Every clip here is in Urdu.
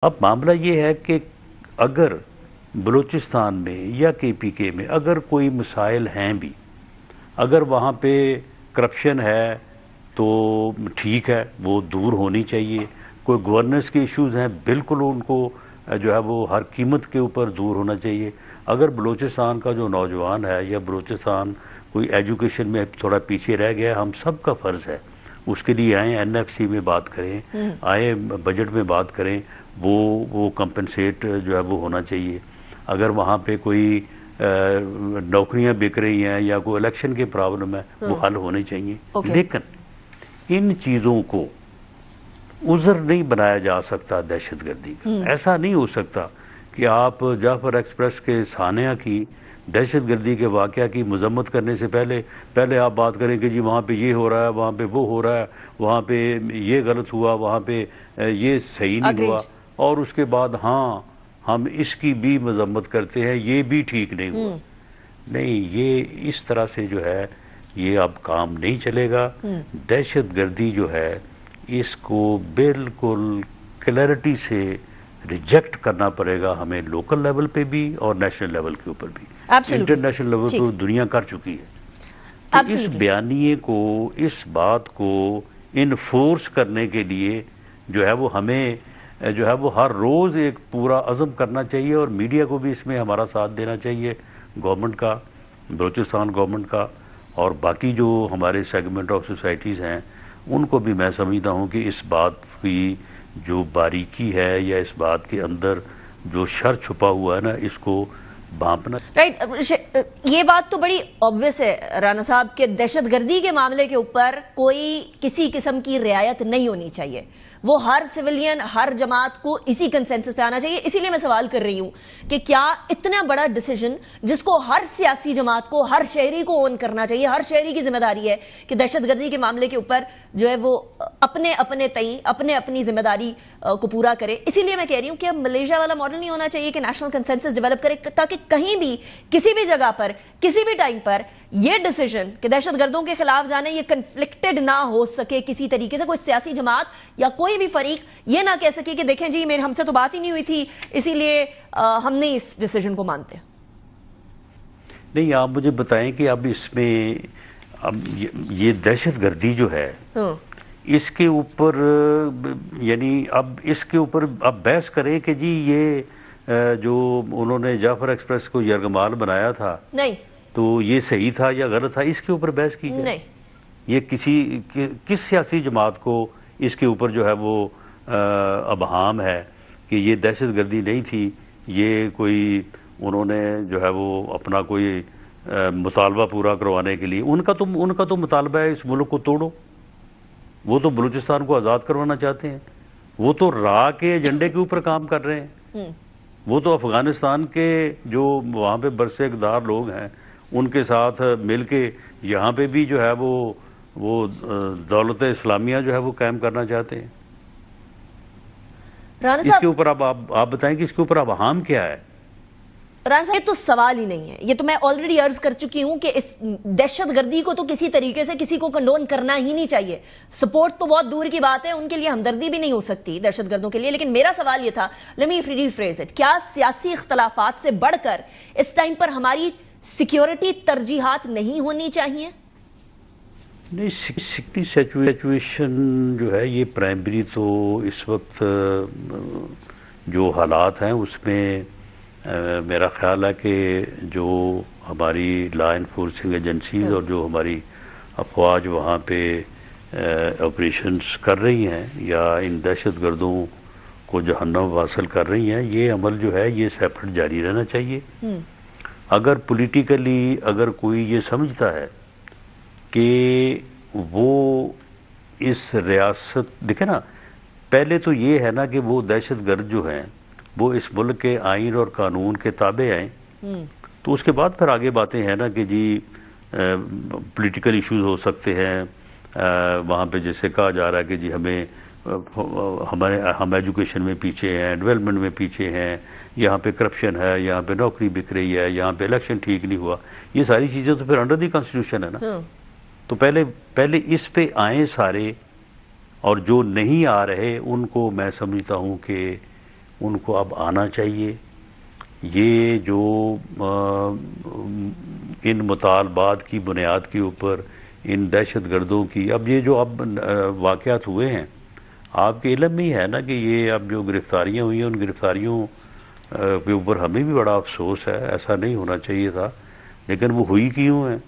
اب معاملہ یہ ہے کہ اگر بلوچستان میں یا کے پی کے میں اگر کوئی مسائل ہیں بھی، اگر وہاں پہ کرپشن ہے تو ٹھیک ہے، وہ دور ہونی چاہیے. کوئی گورننس کے ایشوز ہیں، بالکل ان کو جو ہے وہ ہر قیمت کے اوپر دور ہونا چاہیے. اگر بلوچستان کا جو نوجوان ہے یا بلوچستان کوئی ایجوکیشن میں تھوڑا پیچھے رہ گیا، ہم سب کا فرض ہے اس کے لیے آئیں این ایف سی میں بات کریں، آئیں بجٹ میں بات کریں، وہ کمپنسیٹ جو ہے وہ ہونا چاہیے. اگر وہاں پہ کوئی نوکریاں بک رہی ہیں یا کوئی الیکشن کے پرابلم ہے، وہ حل ہونے چاہیے. لیکن ان چیزوں کو عذر نہیں بنایا جا سکتا دہشت گردی کا. ایسا نہیں ہو سکتا کہ آپ جعفر ایکسپریس کے ثانیہ کی دہشت گردی کے واقعہ کی مذمت کرنے سے پہلے آپ بات کریں کہ جی وہاں پہ یہ ہو رہا ہے، وہاں پہ وہ ہو رہا ہے، وہاں پہ یہ غلط ہوا، وہاں پہ یہ صحیح نہیں ہوا، اور اس کے بعد ہاں ہم اس کی بھی مذمت کرتے ہیں، یہ بھی ٹھیک نہیں ہوا. نہیں، یہ اس طرح سے جو ہے یہ اب کام نہیں چلے گا. دہشت گردی جو ہے اس کو بالکل کلیئرٹی سے ریجیکٹ کرنا پڑے گا ہمیں، لوکل لیول پہ بھی اور نیشنل لیول کے اوپر بھی. انٹرنیشنل لیول پہ دنیا کر چکی ہے. تو اس بیانیے کو، اس بات کو انفورس کرنے کے لیے جو ہے وہ ہمیں جو ہے وہ ہر روز ایک پورا عزم کرنا چاہیے، اور میڈیا کو بھی اس میں ہمارا ساتھ دینا چاہیے، گورنمنٹ کا، بلوچستان گورنمنٹ کا، اور باقی جو ہمارے سیگمنٹ آف سوسائٹیز ہیں ان کو بھی. میں سمجھتا ہوں کہ اس بات کی جو باریکی ہے یا اس بات کے اندر جو شر چھپا ہوا ہے نا، اس کو بھانپنا. یہ بات تو بڑی obvious ہے رانا صاحب کہ دہشت گردی کے معاملے کے اوپر کوئی کسی قسم کی رعایت نہیں ہونی چاہیے. وہ ہر سویلین، ہر جماعت کو اسی کنسنسس پہ آنا چاہیے. اسی لیے میں سوال کر رہی ہوں کہ کیا اتنا بڑا ڈیسیجن جس کو ہر سیاسی جماعت کو، ہر شہری کو اون کرنا چاہیے، ہر شہری کی ذمہ داری ہے کہ دہشت گردی کے معاملے کے اوپر جو ہے وہ اپنی ذمہ داری کو پورا کرے. اسی لیے میں کہہ رہی ہوں کہ اب ملیشیا والا ماڈل نہیں ہونا چاہیے کہ نیشنل کنسنسس ڈیولپ کرے، تاکہ کہیں بھی کسی بھی جگہ پر کسی بھی ٹائم پر یہ ڈیسیجن کہ دہشت گردوں کے خلاف جانے یہ کنفلکٹڈ نہ ہو سکے کسی طریقے سے. کوئی سیاسی جماعت یا کوئی بھی فریق یہ نہ کہہ سکے کہ دیکھیں جی ہم سے تو بات ہی نہیں ہوئی تھی، اسی لیے ہم نہیں اس ڈیسیجن کو مانتے. نہیں، آپ مجھے بتائیں کہ اب اس میں اب یہ دہشت گردی جو ہے اس کے اوپر یعنی اب اس کے اوپر اب بحث کریں کہ جی یہ جو انہوں نے جعفر ایکسپریس کو یرغمال بنایا تھا، نہیں تو یہ صحیح تھا یا غلط تھا، اس کے اوپر بحث کی جائے. یہ کس سیاسی جماعت کو اس کے اوپر جو ہے وہ ابہام ہے کہ یہ دہشت گردی نہیں تھی، یہ کوئی انہوں نے جو ہے وہ اپنا کوئی مطالبہ پورا کروانے کے لیے. ان کا تو مطالبہ ہے اس ملک کو توڑو. وہ تو بلوچستان کو آزاد کروانا چاہتے ہیں. وہ تو را کے ایجنڈے کے اوپر کام کر رہے ہیں. وہ تو افغانستان کے جو وہاں پہ برسے اقدار لوگ ہیں ان کے ساتھ مل کے یہاں پہ بھی جو ہے وہ دولت اسلامیہ جو ہے وہ قائم کرنا چاہتے ہیں. اس کے اوپر اب آپ بتائیں کہ اس کے اوپر اب اہم کیا ہے؟ رانا صاحب، یہ تو سوال ہی نہیں ہے. یہ تو میں آلریڈی عرض کر چکی ہوں کہ اس دہشت گردی کو تو کسی طریقے سے کسی کو کنڈون کرنا ہی نہیں چاہیے. سپورٹ تو بہت دور کی بات ہے، ان کے لیے ہمدردی بھی نہیں ہو سکتی دہشت گردوں کے لیے. لیکن میرا سوال یہ تھا، لیٹ می ریفریز اٹ، کیا سیاسی اختلافات سے بڑھ کر اس ٹائم پر ہماری سیکیورٹی ترجیحات نہیں ہونی چاہیے؟ نہیں، سیکورٹی سچویشن جو ہے یہ پرائمری تو اس وقت جو حالات ہیں اس میں میرا خیال ہے کہ جو ہماری لا انفورسنگ ایجنسیز اور جو ہماری افواج وہاں پہ آپریشنز کر رہی ہیں یا ان دہشت گردوں کو جہنم واصل کر رہی ہیں، یہ عمل جو ہے یہ سیپریٹ جاری رہنا چاہیے. اگر پولیٹیکلی اگر کوئی یہ سمجھتا ہے کہ وہ اس ریاست، دیکھیں نا، پہلے تو یہ ہے نا کہ وہ دہشت گرد جو ہیں وہ اس ملک کے آئین اور قانون کے تابع آئیں، تو اس کے بعد پھر آگے باتیں ہیں نا کہ جی پولیٹیکل ایشوز ہو سکتے ہیں. وہاں پہ جیسے کہا جا رہا ہے کہ جی ہم ایجوکیشن میں پیچھے ہیں، ڈیولپمنٹ میں پیچھے ہیں، یہاں پہ کرپشن ہے، یہاں پہ نوکری بک رہی ہے، یہاں پہ الیکشن ٹھیک نہیں ہوا. یہ ساری چیزیں تو پھر انڈر دی کانسٹیٹیوشن ہے نا. تو پہلے اس پہ آئیں سارے، اور جو نہیں آ رہے ان کو میں سمجھتا ہوں کہ ان کو اب آنا چاہیے. یہ جو ان مطالبات کی بنیاد کے اوپر ان دہشت گردوں کی اب یہ جو اب واقعات ہوئے ہیں، آپ کے علم میں ہی ہے نا کہ یہ اب جو گرفتاریاں ہوئی ہیں، ان گرفتاریوں کے اوپر ہمیں بھی بڑا افسوس ہے. ایسا نہیں ہونا چاہیے تھا، لیکن وہ ہوئی کیوں ہیں؟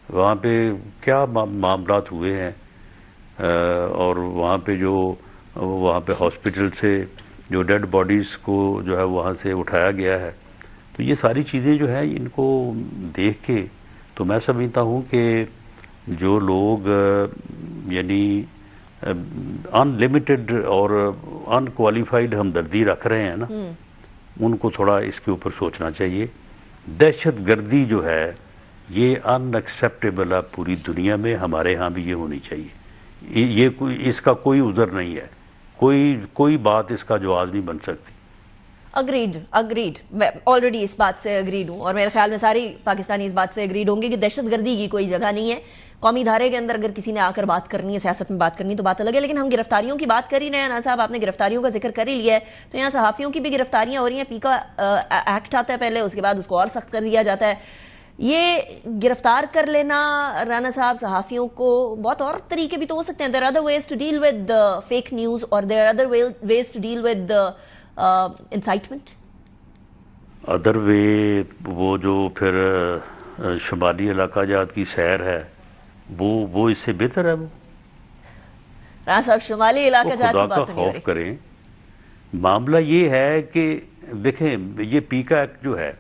وہاں پہ کیا معاملات ہوئے ہیں؟ اور وہاں پہ ہاسپٹل سے جو ڈیڈ باڈیز کو جو ہے وہاں سے اٹھایا گیا ہے، تو یہ ساری چیزیں جو ہیں ان کو دیکھ کے تو میں سمجھتا ہوں کہ جو لوگ یعنی ان لمیٹڈ اور ان کوالیفائڈ ہمدردی رکھ رہے ہیں نا، ان کو تھوڑا اس کے اوپر سوچنا چاہیے. دہشت گردی جو ہے یہ ان ایکسیپٹیبل ہے پوری دنیا میں، ہمارے ہاں بھی یہ ہونی چاہیے. یہ اس کا کوئی عذر نہیں ہے، کوئی بات اس کا جواز نہیں بن سکتی. اگریڈ میں آلریڈی اس بات سے اگریڈ ہوں، اور میرے خیال میں ساری پاکستانی اس بات سے اگریڈ ہوں گے کہ دہشت گردی کی کوئی جگہ نہیں ہے. قومی دھارے کے اندر اگر کسی نے آ کر بات کرنی ہے، سیاست میں بات کرنی تو بات الگ ہے. لیکن ہم گرفتاریوں کی بات کر ہی رہے ہیں نا صاحب، آپ نے گرفتاریوں کا ذکر کر ہی لیا ہے، تو یہاں صحافیوں کی بھی گرفتاریاں ہو رہی ہیں. پیکا ایکٹ آتا ہے پہلے، اس کے بعد اس کو اور سخت کر دیا جاتا ہے. یہ گرفتار کر لینا رانا صاحب صحافیوں کو بہت اور طریقے بھی تو ہو سکتے ہیں. there are other ways to deal with fake news or there are other ways to deal with incitement. Other way وہ جو پھر شمالی علاقہ جات کی سیر ہے وہ اس سے بہتر ہے. وہ رانا صاحب شمالی علاقہ جات کی بات خدا کا خوف کریں. معاملہ یہ ہے کہ دیکھیں یہ پیکا ایکٹ جو ہے،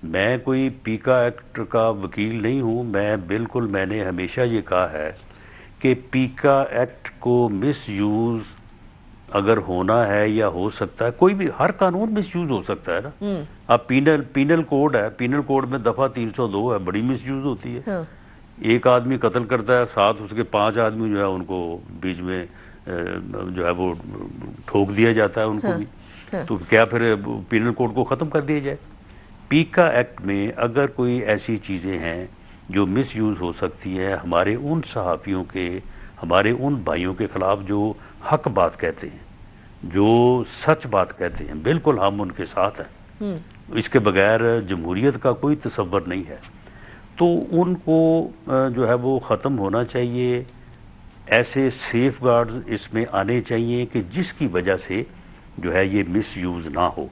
میں کوئی پیکا ایکٹ کا وکیل نہیں ہوں. میں نے ہمیشہ یہ کہا ہے کہ پیکا ایکٹ کو مس یوز اگر ہونا ہے یا ہو سکتا ہے، کوئی بھی ہر قانون مس یوز ہو سکتا ہے نا. اب پینل کوڈ ہے، پینل کوڈ میں دفعہ 302 ہے، بڑی مس یوز ہوتی ہے. ایک آدمی قتل کرتا ہے، ساتھ اس کے 5 آدمی جو ہے ان کو بیچ میں جو ہے وہ ٹھوک دیا جاتا ہے ان کو بھی. تو کیا پھر پینل کوڈ کو ختم کر دیا جائے؟ پیکا ایکٹ میں اگر کوئی ایسی چیزیں ہیں جو مس یوز ہو سکتی ہیں، ہمارے ان صحافیوں کے، ہمارے ان بھائیوں کے خلاف جو حق بات کہتے ہیں، جو سچ بات کہتے ہیں، بالکل ہم ان کے ساتھ ہیں. اس کے بغیر جمہوریت کا کوئی تصور نہیں ہے. تو ان کو جو ہے وہ ختم ہونا چاہیے. ایسے سیف گارڈز اس میں آنے چاہیے کہ جس کی وجہ سے جو ہے یہ مس یوز نہ ہو.